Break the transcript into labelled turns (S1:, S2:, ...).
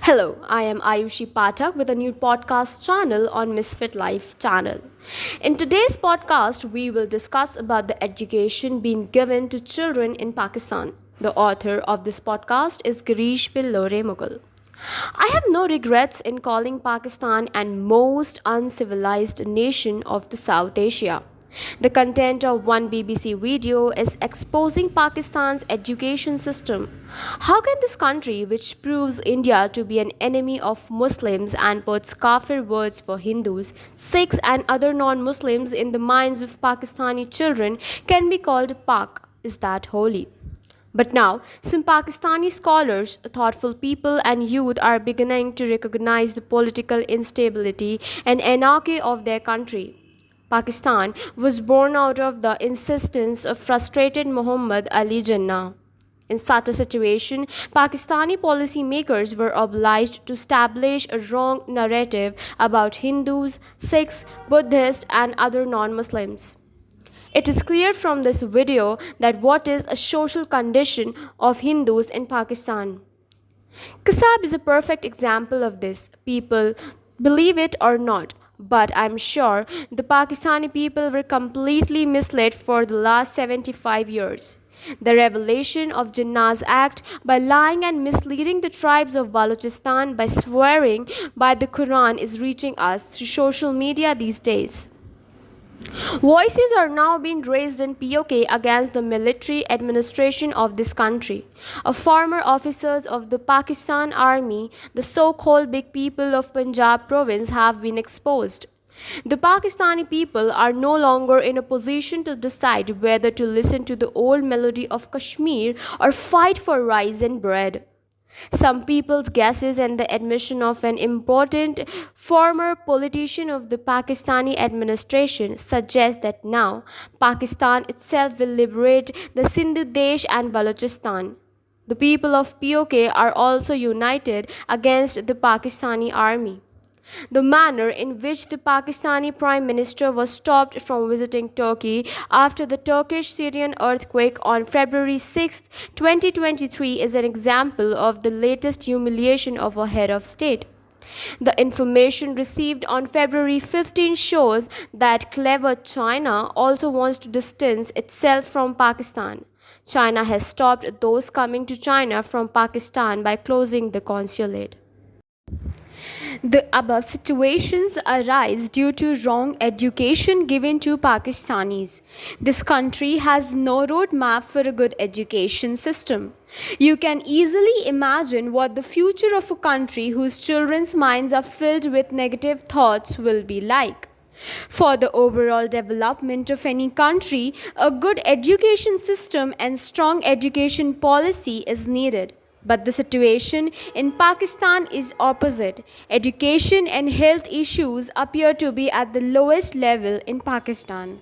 S1: Hello, I am Ayushi Pathak with a new podcast channel on Misfit Live Channel. In today's podcast, we will discuss about the education being given to children in Pakistan. The author of this podcast is Girish Billore Mukul. I have no regrets in calling Pakistan an most uncivilized nation of the South Asia. The content of one BBC video is exposing Pakistan's education system. How can this country, which proves India to be an enemy of Muslims and puts KAFIR words for Hindus, Sikhs and other non-Muslims in the minds of Pakistani children, can be called Pak? Is that holy? But now, some Pakistani scholars, thoughtful people, and youth are beginning to recognize the political instability and anarchy of their country. Pakistan was born out of the insistence of frustrated Mohammad Ali Jinnah. In such a situation, Pakistani policymakers were obliged to establish a wrong narrative about Hindus, Sikhs, Buddhists, and other non-Muslims. It is clear from this video that what is a social condition of Hindus in Pakistan. Kasab is a perfect example of this. People believe it or not, but I'm sure the Pakistani people were completely misled for the last 75 years. The revelation of Jinnah's act by lying and misleading the tribes of Balochistan by swearing by the Quran is reaching us through social media these days. Voices are now being raised in POK against the military administration of this country. Former officers of the Pakistan Army, the so-called big people of Punjab province, have been exposed. The Pakistani people are no longer in a position to decide whether to listen to the old melody of Kashmir or fight for rice and bread. Some people's guesses and the admission of an important former politician of the Pakistani administration suggest that now Pakistan itself will liberate the Sindhu Desh and Balochistan. The people of POK are also united against the Pakistani army. The manner in which the Pakistani Prime Minister was stopped from visiting Turkey after the Turkish-Syrian earthquake on February 6, 2023 is an example of the latest humiliation of a head of state. The information received on February 15 shows that clever China also wants to distance itself from Pakistan. China has stopped those coming to China from Pakistan by closing the consulate. The above situations arise due to wrong education given to Pakistanis. This country has no roadmap for a good education system. You can easily imagine what the future of a country whose children's minds are filled with negative thoughts will be like. For the overall development of any country, a good education system and strong education policy is needed. But the situation in Pakistan is opposite. Education and health issues appear to be at the lowest level in Pakistan.